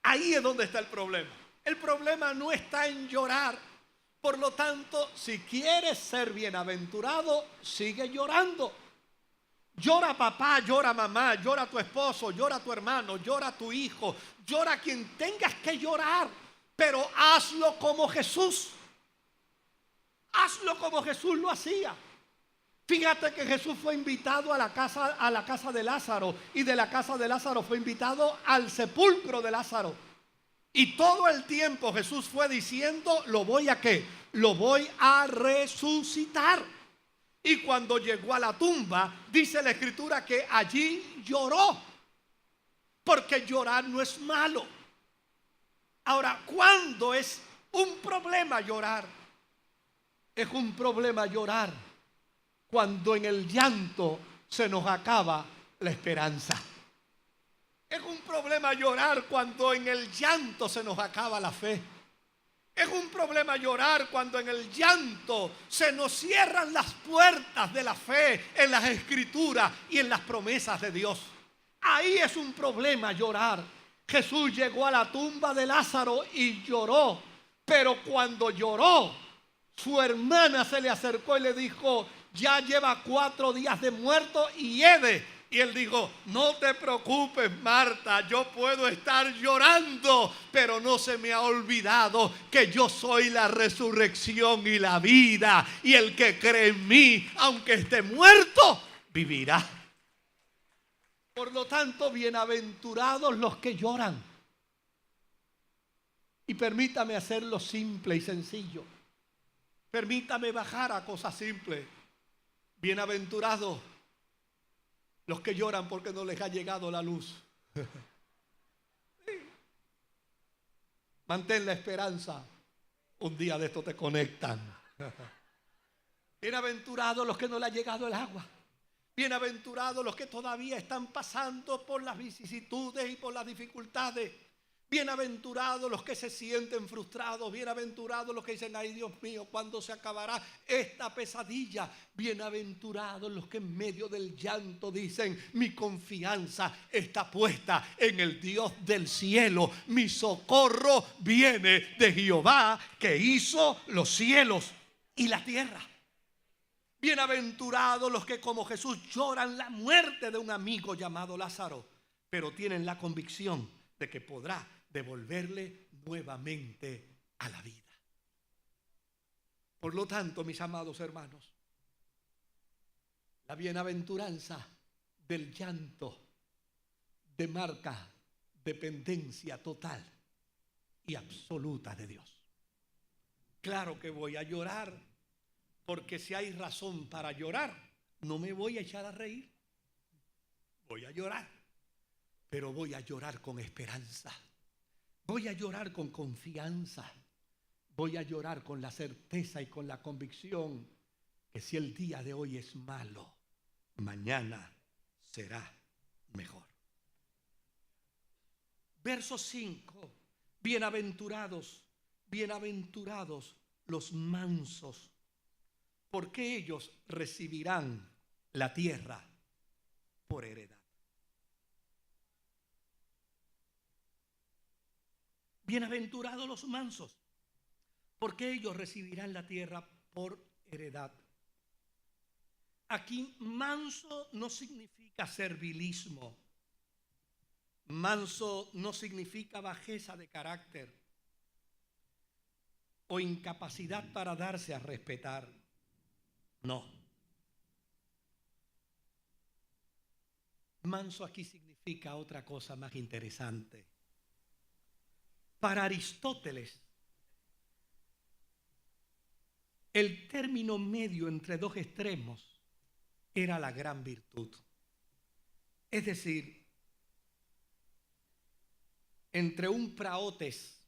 Ahí es donde está el problema. El problema no está en llorar. Por lo tanto, si quieres ser bienaventurado, sigue llorando. Llora papá, llora mamá, llora tu esposo, llora tu hermano, llora tu hijo, llora quien tengas que llorar, pero hazlo como Jesús. Hazlo como Jesús lo hacía. Fíjate que Jesús fue invitado a la casa de Lázaro, y de la casa de Lázaro fue invitado al sepulcro de Lázaro. Y todo el tiempo Jesús fue diciendo: ¿lo voy a qué? Lo voy a resucitar. Y cuando llegó a la tumba, dice la Escritura que allí lloró, porque llorar no es malo. Ahora, ¿cuándo es un problema llorar? Es un problema llorar cuando en el llanto se nos acaba la esperanza. Es un problema llorar cuando en el llanto se nos acaba la fe. Es un problema llorar cuando en el llanto se nos cierran las puertas de la fe en las Escrituras y en las promesas de Dios. Ahí es un problema llorar. Jesús llegó a la tumba de Lázaro y lloró, pero cuando lloró, su hermana se le acercó y le dijo: ya lleva 4 días de muerto y hede. Y él dijo: no te preocupes, Marta, yo puedo estar llorando, pero no se me ha olvidado que yo soy la resurrección y la vida, y el que cree en mí, aunque esté muerto, vivirá. Por lo tanto, bienaventurados los que lloran. Y permítame hacerlo simple y sencillo. Permítame bajar a cosas simples. Bienaventurados los que lloran porque no les ha llegado la luz. Sí. Mantén la esperanza. Un día de esto te conectan. Bienaventurados los que no les ha llegado el agua. Bienaventurados los que todavía están pasando por las vicisitudes y por las dificultades. Bienaventurados los que se sienten frustrados. Bienaventurados los que dicen: ay, Dios mío, ¿cuándo se acabará esta pesadilla? Bienaventurados los que en medio del llanto dicen: mi confianza está puesta en el Dios del cielo. Mi socorro viene de Jehová, que hizo los cielos y la tierra. Bienaventurados los que, como Jesús, lloran la muerte de un amigo llamado Lázaro, pero tienen la convicción de que podrá devolverle nuevamente a la vida. Por lo tanto, mis amados hermanos, la bienaventuranza del llanto demarca dependencia total y absoluta de Dios. Claro que voy a llorar, porque si hay razón para llorar, no me voy a echar a reír. Voy a llorar, pero voy a llorar con esperanza. Voy a llorar con confianza. Voy a llorar con la certeza y con la convicción que si el día de hoy es malo, mañana será mejor. Verso 5. Bienaventurados, bienaventurados los mansos, porque ellos recibirán la tierra por heredad. Bienaventurados los mansos, porque ellos recibirán la tierra por heredad. Aquí manso no significa servilismo. Manso no significa bajeza de carácter o incapacidad para darse a respetar. No. Manso aquí significa otra cosa más interesante. Para Aristóteles, el término medio entre dos extremos era la gran virtud. Es decir, entre un praotes,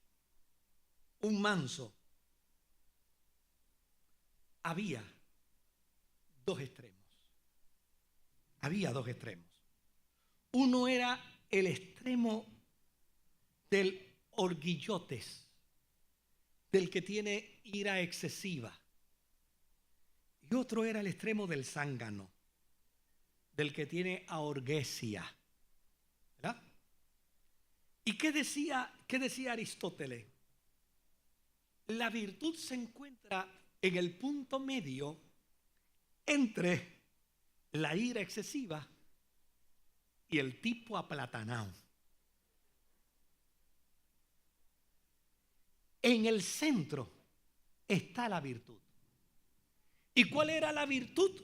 un manso, había dos extremos. Había dos extremos. Uno era el extremo del orgullotes, del que tiene ira excesiva. Y otro era el extremo del zángano, del que tiene aorgesia. ¿Verdad? ¿Y qué decía Aristóteles? La virtud se encuentra en el punto medio entre la ira excesiva y el tipo aplatanado. En el centro está la virtud. ¿Y cuál era la virtud?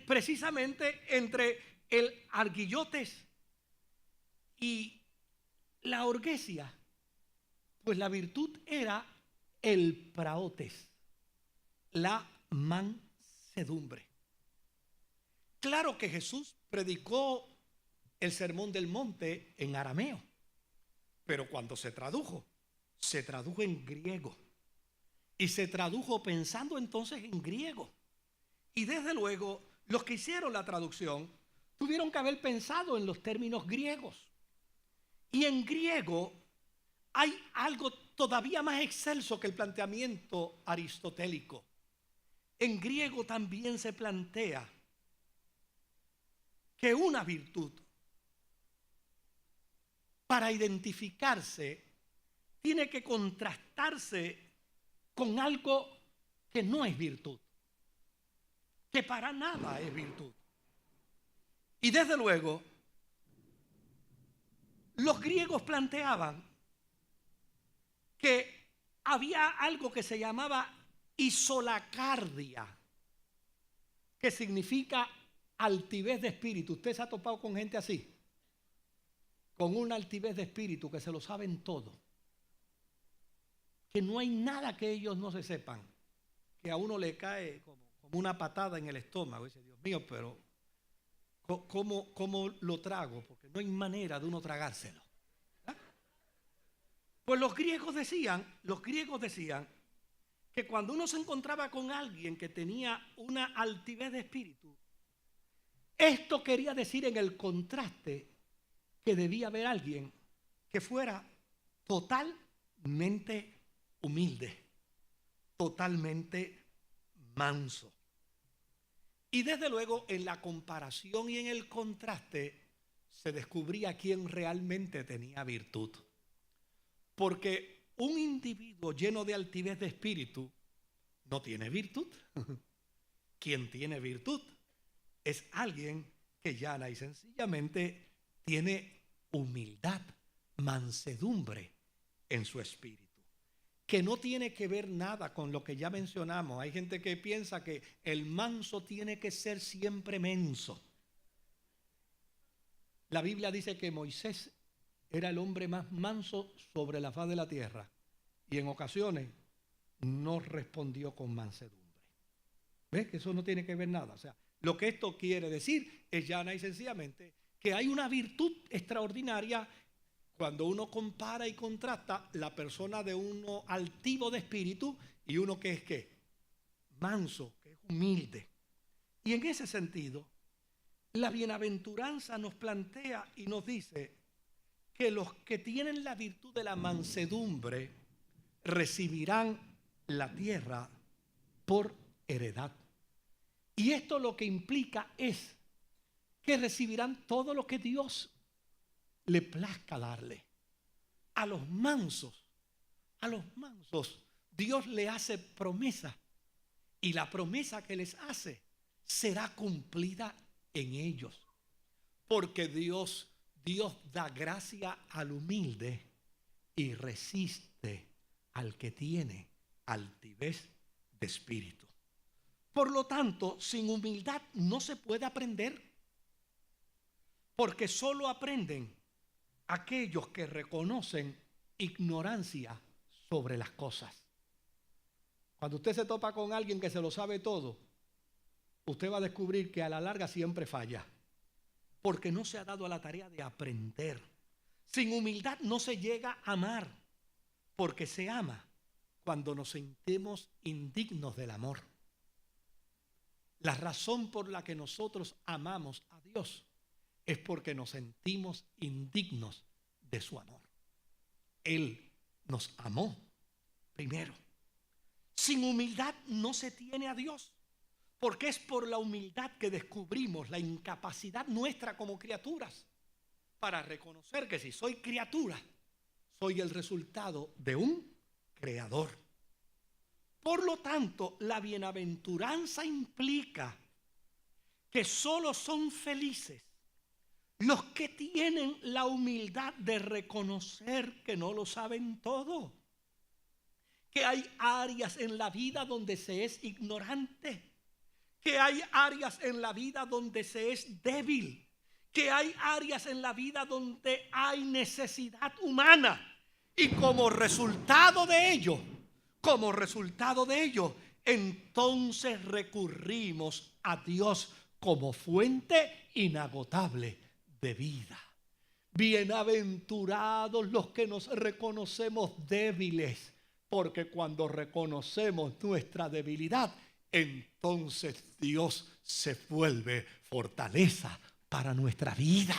Precisamente entre el arguillotes y la orgullosia. Pues la virtud era el praotes, la mansedumbre. Claro que Jesús predicó el sermón del monte en arameo, pero cuando se tradujo en griego. Y se tradujo pensando entonces en griego. Y desde luego, los que hicieron la traducción tuvieron que haber pensado en los términos griegos. Y en griego hay algo todavía más excelso que el planteamiento aristotélico. En griego también se plantea que una virtud, para identificarse, tiene que contrastarse con algo que no es virtud, que para nada es virtud. Y desde luego, los griegos planteaban que había algo que se llamaba isolacardia, que significa altivez de espíritu. ¿Usted se ha topado con gente así? Con una altivez de espíritu, que se lo saben todo, que no hay nada que ellos no se sepan, que a uno le cae como una patada en el estómago. Dice: Dios mío, pero ¿cómo lo trago? Porque no hay manera de uno tragárselo. ¿Ah? Pues los griegos decían que cuando uno se encontraba con alguien que tenía una altivez de espíritu, esto quería decir en el contraste que debía haber alguien que fuera totalmente humilde, totalmente manso. Y desde luego en la comparación y en el contraste se descubría quién realmente tenía virtud. Porque un individuo lleno de altivez de espíritu no tiene virtud. Quien tiene virtud es alguien que llana y sencillamente tiene humildad, mansedumbre en su espíritu, que no tiene que ver nada con lo que ya mencionamos. Hay gente que piensa que el manso tiene que ser siempre menso. La Biblia dice que Moisés era el hombre más manso sobre la faz de la tierra y en ocasiones no respondió con mansedumbre. ¿Ves? Que eso no tiene que ver nada. O sea, lo que esto quiere decir es llana y sencillamente que hay una virtud extraordinaria cuando uno compara y contrasta la persona de uno altivo de espíritu y uno que es ¿qué? Manso, que es humilde. Y en ese sentido, la bienaventuranza nos plantea y nos dice que los que tienen la virtud de la mansedumbre recibirán la tierra por heredad. Y esto lo que implica es que recibirán todo lo que Dios le plazca darle. A los mansos, Dios le hace promesa y la promesa que les hace será cumplida en ellos. Porque Dios da gracia al humilde y resiste al que tiene altivez de espíritu. Por lo tanto, sin humildad no se puede aprender, porque solo aprenden aquellos que reconocen ignorancia sobre las cosas. Cuando usted se topa con alguien que se lo sabe todo, usted va a descubrir que a la larga siempre falla, porque no se ha dado a la tarea de aprender. Sin humildad no se llega a amar, porque se ama cuando nos sentimos indignos del amor. La razón por la que nosotros amamos a Dios es porque nos sentimos indignos de su amor. Él nos amó primero. Sin humildad no se tiene a Dios, porque es por la humildad que descubrimos la incapacidad nuestra como criaturas para reconocer que si soy criatura, soy el resultado de un creador. Por lo tanto, la bienaventuranza implica que solo son felices los que tienen la humildad de reconocer que no lo saben todo, que hay áreas en la vida donde se es ignorante, que hay áreas en la vida donde se es débil, que hay áreas en la vida donde hay necesidad humana y como resultado de ello, entonces recurrimos a Dios como fuente inagotable de vida. Bienaventurados los que nos reconocemos débiles, porque cuando reconocemos nuestra debilidad, entonces Dios se vuelve fortaleza para nuestra vida.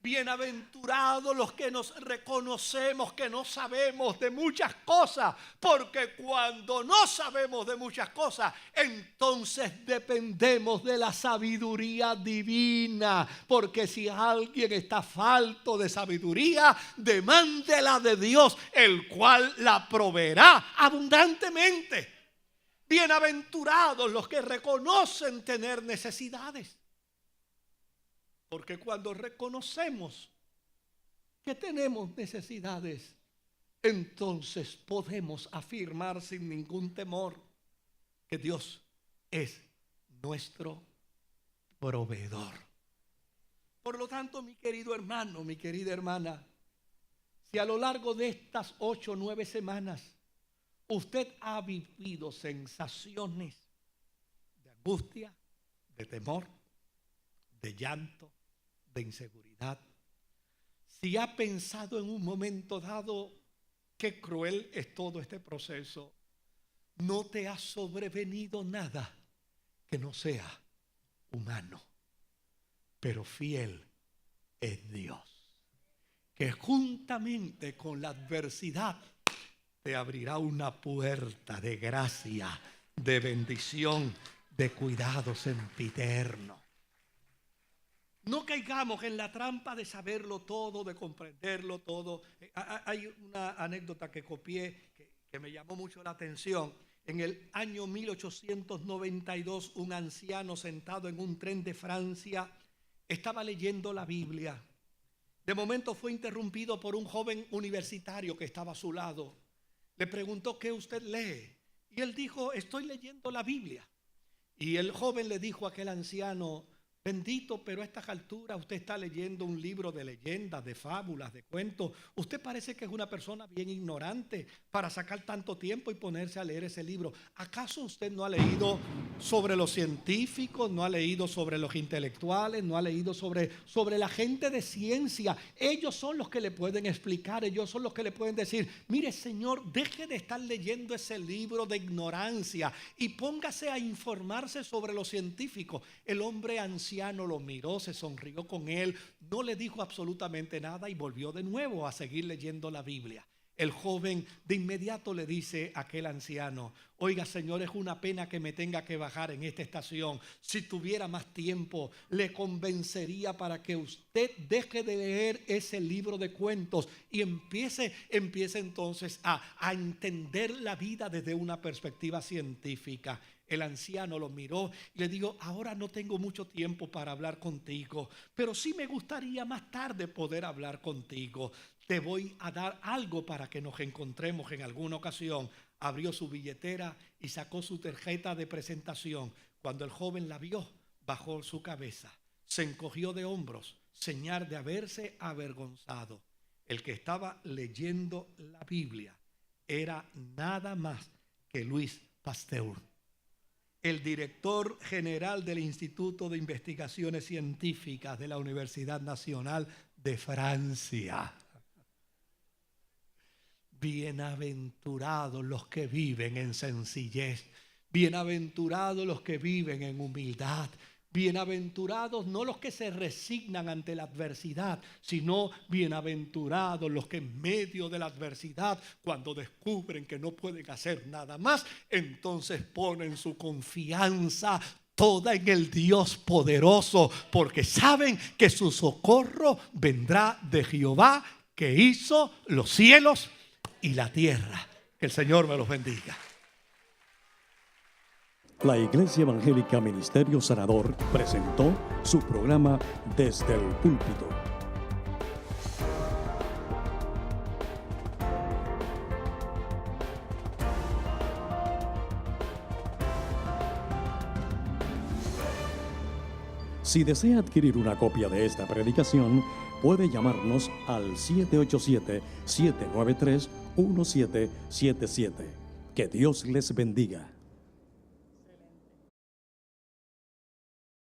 Bienaventurados los que nos reconocemos que no sabemos de muchas cosas, porque cuando no sabemos de muchas cosas, entonces dependemos de la sabiduría divina, porque si alguien está falto de sabiduría, demándela de Dios, el cual la proveerá abundantemente. Bienaventurados los que reconocen tener necesidades. Porque cuando reconocemos que tenemos necesidades, entonces podemos afirmar sin ningún temor que Dios es nuestro proveedor. Por lo tanto, mi querido hermano, mi querida hermana, si a lo largo de estas 8 o 9 semanas usted ha vivido sensaciones de angustia, de temor, de llanto, de inseguridad, si ha pensado en un momento dado qué cruel es todo este proceso, no te ha sobrevenido nada que no sea humano, pero fiel es Dios, que juntamente con la adversidad te abrirá una puerta de gracia, de bendición, de cuidado sempiterno. No caigamos en la trampa de saberlo todo, de comprenderlo todo. Hay una anécdota que copié que me llamó mucho la atención. En el año 1892, un anciano sentado en un tren de Francia estaba leyendo la Biblia. De momento fue interrumpido por un joven universitario que estaba a su lado. Le preguntó: ¿qué usted lee? Y él dijo: estoy leyendo la Biblia. Y el joven le dijo a aquel anciano: bendito, pero a estas alturas usted está leyendo un libro de leyendas, de fábulas, de cuentos. Usted parece que es una persona bien ignorante para sacar tanto tiempo y ponerse a leer ese libro. ¿Acaso usted no ha leído sobre los científicos, no ha leído sobre los intelectuales, no ha leído sobre la gente de ciencia? Ellos son los que le pueden explicar, ellos son los que le pueden decir: mire, señor, deje de estar leyendo ese libro de ignorancia y póngase a informarse sobre los científicos. El hombre anciano lo miró, se sonrió con él, no le dijo absolutamente nada y volvió de nuevo a seguir leyendo la Biblia. El joven de inmediato le dice a aquel anciano: oiga, señor, es una pena que me tenga que bajar en esta estación. Si tuviera más tiempo, le convencería para que usted deje de leer ese libro de cuentos y empiece entonces a entender la vida desde una perspectiva científica. El anciano lo miró y le dijo: ahora no tengo mucho tiempo para hablar contigo, pero sí me gustaría más tarde poder hablar contigo. Te voy a dar algo para que nos encontremos en alguna ocasión. Abrió su billetera y sacó su tarjeta de presentación. Cuando el joven la vio, bajó su cabeza, se encogió de hombros, señal de haberse avergonzado. El que estaba leyendo la Biblia era nada más que Louis Pasteur, el director general del Instituto de Investigaciones Científicas de la Universidad Nacional de Francia. Bienaventurados los que viven en sencillez, bienaventurados los que viven en humildad, bienaventurados no los que se resignan ante la adversidad, sino bienaventurados los que en medio de la adversidad, cuando descubren que no pueden hacer nada más, entonces ponen su confianza toda en el Dios poderoso, porque saben que su socorro vendrá de Jehová, que hizo los cielos y la tierra. Que el Señor me los bendiga. La Iglesia Evangélica Ministerio Sanador presentó su programa Desde el Púlpito. Si desea adquirir una copia de esta predicación, puede llamarnos al 787-793-1777. Que Dios les bendiga.